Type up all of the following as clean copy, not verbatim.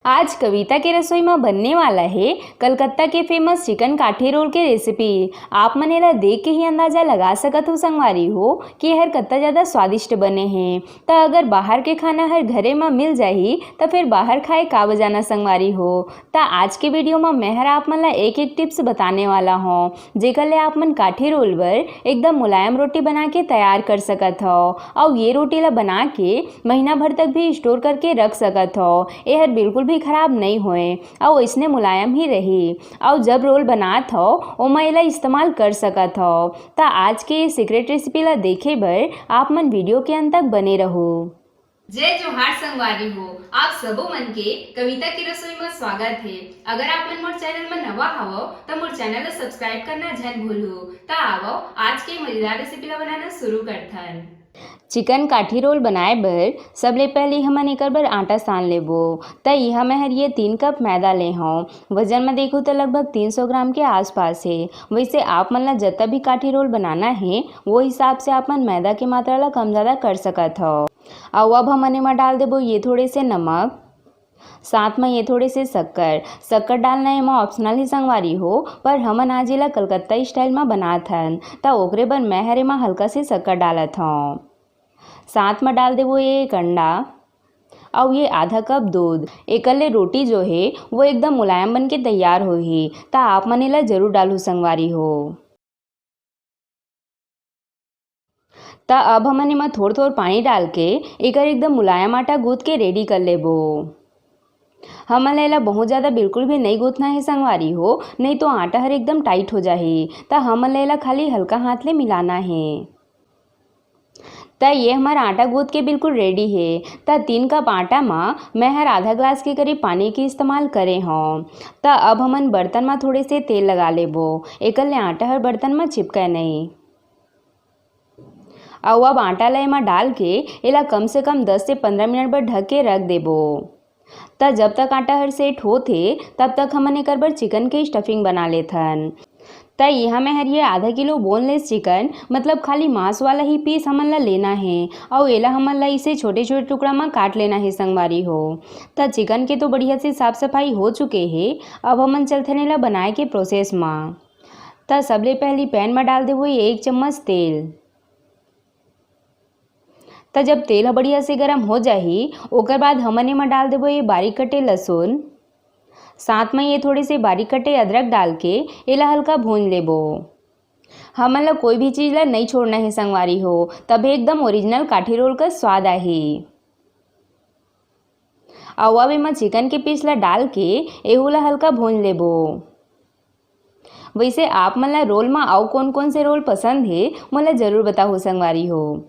आज कविता के रसोई में बनने वाला है कलकत्ता के फेमस चिकन काठी रोल के रेसिपी। आप मनेला देख के ही अंदाजा लगा सकत हो संगवारी हो कि यह कत्ता ज़्यादा स्वादिष्ट बने हैं। तो अगर बाहर के खाना हर घरे में मिल जाही तो फिर बाहर खाए का बजाना संगवारी हो। तो आज के वीडियो में मैं आप मन ला एक एक टिप्स बताने वाला हूँ जेकर ले आप मन काठी रोल बर एकदम मुलायम रोटी बना के तैयार कर सकत हो और ये रोटी ला बना के महीना भर तक भी स्टोर करके रख सकत हो। यह बिल्कुल भी खराब नहीं होए और इसने मुलायम ही रही और जब रोल बनात हो ओमा एला इस्तेमाल कर सकत हो। तो आज के सीक्रेट रेसिपी ला देखे बर आप मन वीडियो के अंत तक बने रहो। जय जोहार संगवारी हो, आप सबो मन के कविता की रसोई में स्वागत है। अगर आप मन मोर चैनल में नवा हवो तो मोर चैनल ला सब्सक्राइब करना जन भूलो। तो आवो आज के मजेदार रेसिपी ला बनाना शुरू करथन। चिकन काठी रोल बनाए बर सबले पहले हमन एकर बर आटा सान लेबो। त यह मैं हर ये 3 कप मैदा ले हूँ। वजन में देखो तो लगभग 300 ग्राम के आसपास है। वैसे आप मन ला जत्ता भी काठी रोल बनाना है वो हिसाब से आप मन मैदा की मात्रा ला कम ज़्यादा कर सकत हो। और अब हमन एमा डाल देबो ये थोड़े से नमक, साथ में ये थोड़े से शक्कर डालना एमा ऑप्शनल ही संगवारी हो, पर हमन आज एला कलकत्ता स्टाइल में बनात हन त ओकरे बर मैं हर एमा हल्का से शक्कर डालत हूँ। साथ में डाल देबो ये एक अंडा और ये आधा कप दूध। एकले रोटी जो है वो एकदम मुलायम बन के तैयार होही। ता आप मन एला जरूर डालू संगवारी हो। ता अब हमन एमा थोड़ थोड़ पानी डाल के एकर एकदम मुलायम आटा गूंथ के रेडी कर लेबो। हमन एला बहुत ज़्यादा बिल्कुल भी नहीं गूंथना है संगवारी हो, नहीं तो आटा हर एकदम टाइट हो जाही। ता हमन एला खाली हल्का हाथ ले मिलाना है। तो ये हमारा आटा गूंथ के बिल्कुल रेडी है। तो 3 कप आटा में मैं हर आधा ग्लास के करीब पानी के इस्तेमाल करे हूँ। तो अब हमन बर्तन में थोड़े से तेल लगा लेबो, एकल ले आटा हर बर्तन में चिपके नहीं। और अब आटा ला एमा डाल के एला कम से कम 10 से 15 मिनट बर ढक के रख देबो। तो जब तक आटा हर सेट होथे तब तक हमन एकर बर चिकन के स्टफिंग बना लेथन। तो यहाँ में हर ये आधा किलो बोनलेस चिकन मतलब खाली मांस वाला ही पीस हमन ला लेना है और एला हमन ला इसे छोटे छोटे टुकड़ा में काट लेना है संगवारी हो। तो चिकन के तो बढ़िया से साफ सफाई हो चुके हैं। अब हमन चलते एला बनाए के प्रोसेस में। तो सबले पहले पैन में डाल देबो 1 चम्मच तेल। तो जब तेल बढ़िया से गर्म हो जाही ओकर बाद हमन एमा डाल देबो ये बारीक कटे लहसुन, साथ में ये थोड़े से बारीक कटे अदरक डाल के एला हल्का भून लेबो। हमन ला कोई भी चीज़ ला नहीं छोड़ना है संगवारी हो, तभी एकदम ओरिजिनल काठी रोल का स्वाद आही। और अब एमा चिकन के पीस ला डाल के एहू ला हल्का भून लेबो। वैसे आप मन ला रोल में और कौन कौन से रोल पसंद है मोला जरूर बताओ संगवारी हो।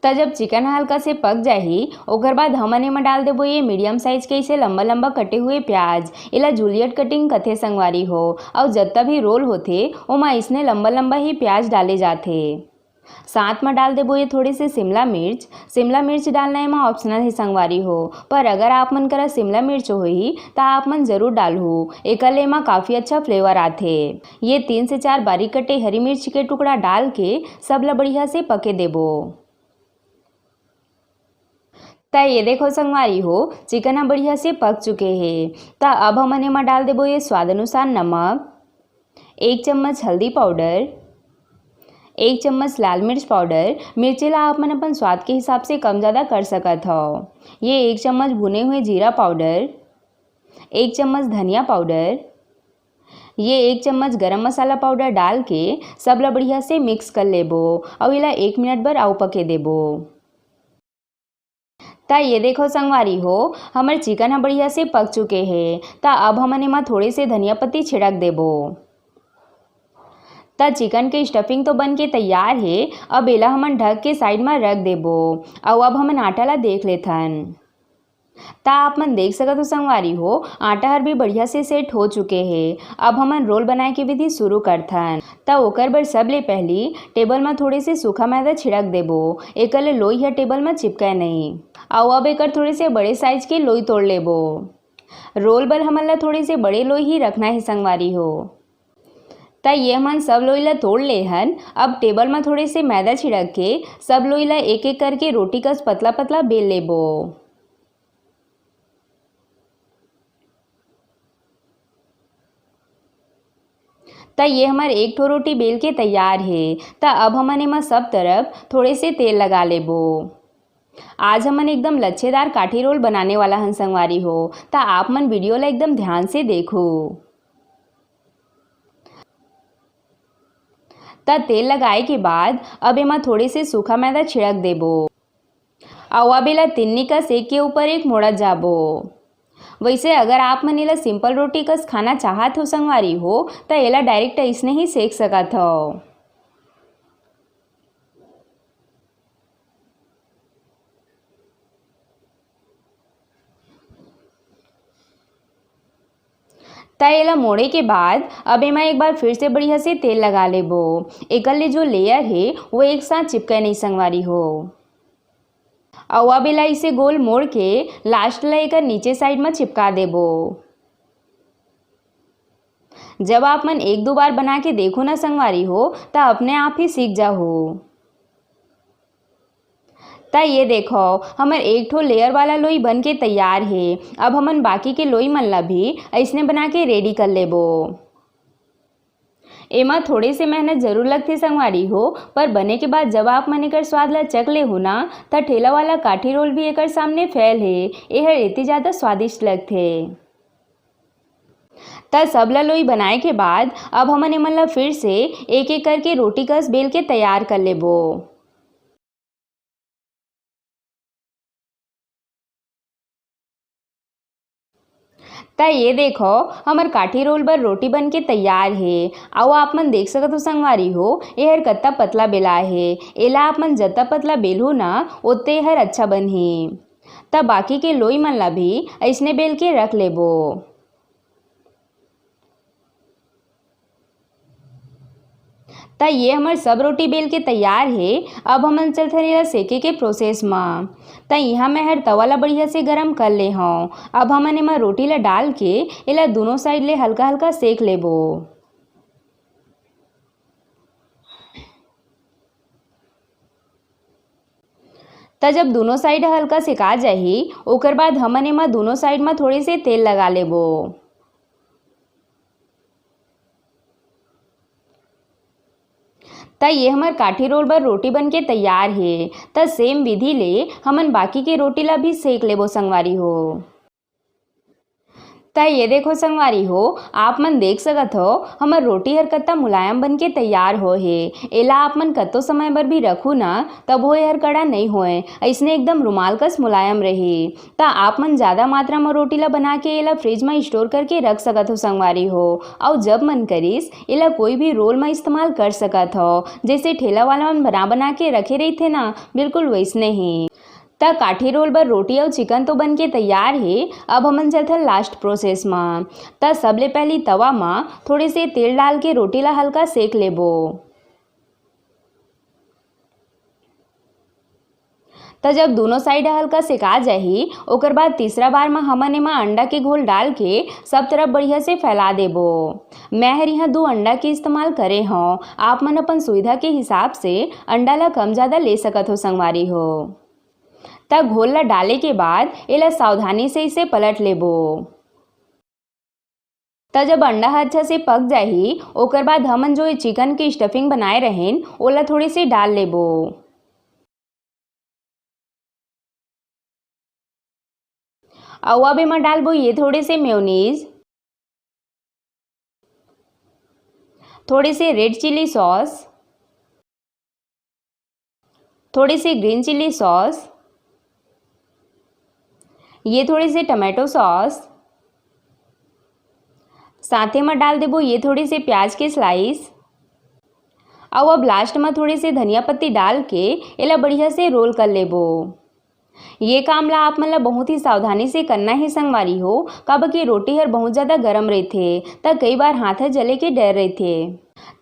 तो जब चिकन हल्का से पक जाही ओकर बाद हमन एमा डाल देबो ये मीडियम साइज के इसे लंबा लंबा कटे हुए प्याज। एला जूलियट कटिंग कथे संगवारी हो और जत्ता भी रोल होथे ओमा इसने लंबा लंबा ही प्याज डाले जाथे। साथ में डाल देबो ये थोड़े से शिमला मिर्च डालना एमा ऑप्शनल है संगवारी हो, पर अगर आप मन करा शिमला मिर्च होही तो आप मन जरूर डालहू, एकल एमा काफ़ी अच्छा फ्लेवर आथे। ये 3 से 4 बारीक कटे हरी मिर्च के टुकड़ा डाल के सब ला बढ़िया से पके देबो। तो ये देखो संगवारी हो चिकन बढ़िया से पक चुके हैं। तो अब हमन एमा डाल देबो ये स्वाद अनुसार नमक, 1 चम्मच हल्दी पाउडर, 1 चम्मच लाल मिर्च पाउडर। मिर्ची ला आप मन अपन स्वाद के हिसाब से कम ज़्यादा कर सकत हो। ये 1 चम्मच भुने हुए जीरा पाउडर, 1 चम्मच धनिया पाउडर, ये 1 चम्मच गरम मसाला पाउडर डाल के सब ला बढ़िया से मिक्स कर लेबो और इला 1 मिनट बर आउ पके देबो। तो ये देखो संगवारी हो हमारे चिकन बढ़िया से पक चुके हैं। तो अब हमन एमा थोड़े से धनिया पत्ती छिड़क देबो। तो चिकन के स्टफिंग तो बन के तैयार है। अब एला हमन ढक के साइड में रख देबो और अब हमन आटा ला देख लेथन। तो आप मन देख सकत हो संगवारी हो आटा हर भी बढ़िया से सेट हो चुके हैं। अब हमन रोल बनाए के विधि शुरू करथन। तो ओकर बर सबले पहली टेबल में थोड़े से सूखा मैदा छिड़क देबो, एकले लोई है टेबल में चिपके नहीं। और अब एकर थोड़े से बड़े साइज के लोई तोड़ लेबो। रोल बर हमन ला थोड़े से बड़े लोई ही रखना है संगवारी हो। तो ये हमन सब लोई ला तोड़ ले हन। अब टेबल में थोड़े से मैदा छिड़क के सब लोई ला एक एक करके रोटी कस पतला पतला बेल लेबो। त ये हमार एक ठो रोटी बेल के तैयार है। त अब हमन एमा सब तरफ थोड़े से तेल लगा लेबो। आज हमन एकदम लच्छेदार काठी रोल बनाने वाला हन संगवारी हो। त आप मन वीडियो ला एकदम ध्यान से देखो। त तेल लगाए के बाद अब एमा थोड़े से सूखा मैदा छिड़क देबो। अउ अब एला तिन्नी कस एक के ऊपर एक मोड़त जाबो। वैसे अगर आप मन एला सिंपल रोटी कस खाना चाहत हो संगवारी हो त एला डायरेक्ट अइसने ही सेक सकत हो। त एला मोड़े के बाद अब एमा एक बार फिर से बढ़िया से तेल लगा लेबो। एकर ले जो लेयर है वो एक साथ चिपके नहीं संगवारी हो। अउ अब एला इसे गोल मोड़ के लास्ट ला एकर नीचे साइड में चिपका देबो। जब आप मन एक दो बार बना के देखो ना संगवारी हो त अपने आप ही सीख जाओ। त ये देखो हमर एक ठो लेयर वाला लोई बन के तैयार है। अब हमन बाकी के लोई मन ला भी ऐसने बना के रेडी कर लेबो। एमा थोड़े से मेहनत जरूर लगथे संगवारी हो, पर बने के बाद जब आप मन एकर स्वाद ला चख ले हो ना त ठेला वाला काठी रोल भी एकर सामने फेल है। एहर इतनी ज़्यादा स्वादिष्ट लगथे। त सब ला लोई बनाए के बाद अब हमन एमन ला फिर से एक एक करके रोटी कस बेल के तैयार कर लेबो। त ये देखो हमर काठी रोल बर रोटी बन के तैयार है। अउ आप मन देख सकत हो संगवारी हो एहर कत्ता पतला बेला है। एला आप मन जत्ता पतला बेलहु ना ओत्ते एहर अच्छा बनही। त बाकी के लोई मन ला भी ऐसने बेल के रख लेबो। त ये हमर सब रोटी बेल के तैयार है। अब हमन चलथन एला सेके के प्रोसेस में। त यहाँ मैं हर तवा ला बढ़िया से गरम कर ले हूँ। अब हमन एमा रोटी ला डाल के एला दोनों साइड ले हल्का हल्का सेक लेबो। त जब दोनों साइड हल्का सेका जाही ओकर बाद हमन एमा दोनों साइड में थोड़े से तेल लगा लेबो। त ये हमर काठी रोल बर रोटी बन के तैयार है। त सेम विधि ले हमन बाकी के रोटी ला भी सेक लेबो संगवारी हो। त ये देखो संगवारी हो आप मन देख सकत हो हमर रोटी हर कत्ता मुलायम बन के तैयार हो है। एला आप मन कत्तो समय बर भी रखू ना तब वो हर कड़ा नहीं होए। ऐसने एकदम रुमाल कस मुलायम रही। त आप मन ज़्यादा मात्रा में रोटी ला बना के एला फ्रिज में स्टोर करके रख सकत हो संगवारी हो। और जब मन करिस एला कोई भी रोल में इस्तेमाल कर सकत हो। जैसे ठेला वाला मन बना के रखे रही थे ना बिल्कुल वैसने ही। त काठी रोल बर रोटी और चिकन तो बन के तैयार है। अब हमन चलथन लास्ट प्रोसेस में। त सबले पहली तवा में थोड़े से तेल डाल के रोटी ला हल्का सेक लेबो। त जब दोनों साइड हल्का सेका जाही ओकर बाद तीसरा बार में हमन एमा अंडा के घोल डाल के सब तरफ बढ़िया से फैला देबो। मैं हर यहाँ 2 अंडा के इस्तेमाल करे हूँ। आप मन अपन सुविधा के हिसाब से अंडा ला कम ज़्यादा ले सकत हो संगवारी हो। त घोल ला डाले के बाद एला सावधानी से इसे पलट लेबो। त जब अंडा अच्छा से पक जाही ओकर बाद हमन जो चिकन के स्टफिंग बनाए रहेन ओला थोड़ी सी डाल लेबो। अउ अब एमा डालबो ये थोड़े से मेयोनीज, थोड़े से रेड चिली सॉस, थोड़ी सी ग्रीन चिली सॉस, ये थोड़ी सी टमाटो सॉस, साथ में डाल देबो ये थोड़ी सी प्याज के स्लाइस। और अब लास्ट में थोड़ी सी धनिया पत्ती डाल के एला बढ़िया से रोल कर लेबो। ये काम ला आप मन ला बहुत ही सावधानी से करना है संगवारी हो। काबर की रोटी हर बहुत ज़्यादा गर्म रहथे त कई बार हाथ हर जले के डर रहथे।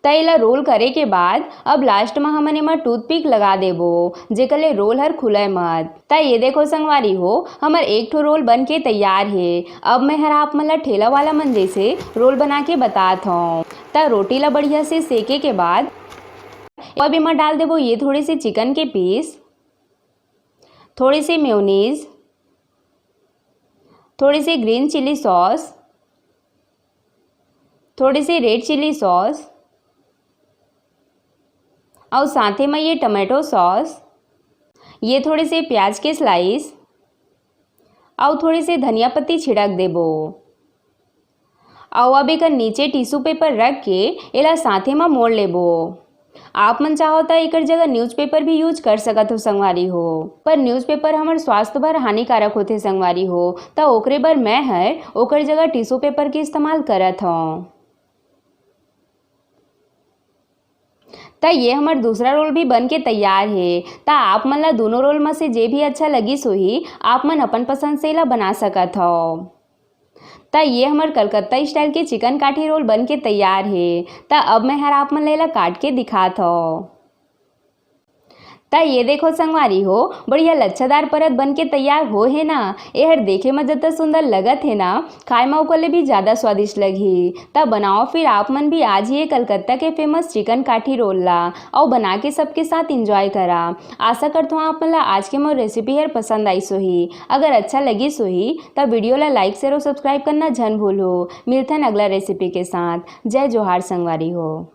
त एला रोल करे के बाद अब लास्ट में हमन एमा टूथपिक लगा देबो जेकर ले रोल हर खुले मत। त ये देखो संगवारी हो हमर एक ठो रोल बन के तैयार है। अब मैं हर आप मन ला ठेला वाला मन जैसे रोल बना के बतात हूँ। त रोटी ला बढ़िया से सेके के बाद अब एमा डाल देबो ये थोड़े से चिकन के पीस, थोड़ी सी मेयोनीज, थोड़ी सी ग्रीन चिली सॉस, थोड़ी सी रेड चिली सॉस और साथ में ये टमाटो सॉस, ये थोड़े से प्याज के स्लाइस और थोड़ी सी धनिया पत्ती छिड़क देबो। और अब एक नीचे टिश्यू पेपर रख के एला साथे में मोड़ लेबो। आप मन चाहो तो एक जगह न्यूज़पेपर भी यूज कर सकत हो संगवारी हो, पर न्यूज़पेपर हमारे स्वास्थ्य बर हानिकारक होते संगवारी हो, तो ओकरे बर मैं हर ओकर जगह टिश्यू पेपर के इस्तेमाल करत हूँ। तो ये हमार दूसरा रोल भी बन के तैयार है। तो आप मन ला दोनों रोल में से जे भी अच्छा लगी सोही आप मन अपन पसंद से ला बना सकत हो। तो ये हमार कलकत्ता स्टाइल के चिकन काठी रोल बन के तैयार है। तो अब मैं हर आप मन लेला काट के दिखात हो। तो ये देखो संगवारी हो, बढ़िया लच्छादार परत बन के तैयार हो है ना। ये हर देखे में जितना सुंदर लगत है ना, खाए में ओकले भी ज़्यादा स्वादिष्ट लगी। तब बनाओ फिर आप मन भी आज ही ये कलकत्ता के फेमस चिकन काठी रोल ला और बना के सबके साथ इंजॉय करा। आशा करता हूँ आप मन ला आज के मोर रेसिपी हर पसंद आई सोही। अगर अच्छा लगी सोही तब वीडियो ला लाइक शेयर और सब्सक्राइब करना जन भूलो। मिलते हैं अगला रेसिपी के साथ। जय जोहार संगवारी हो।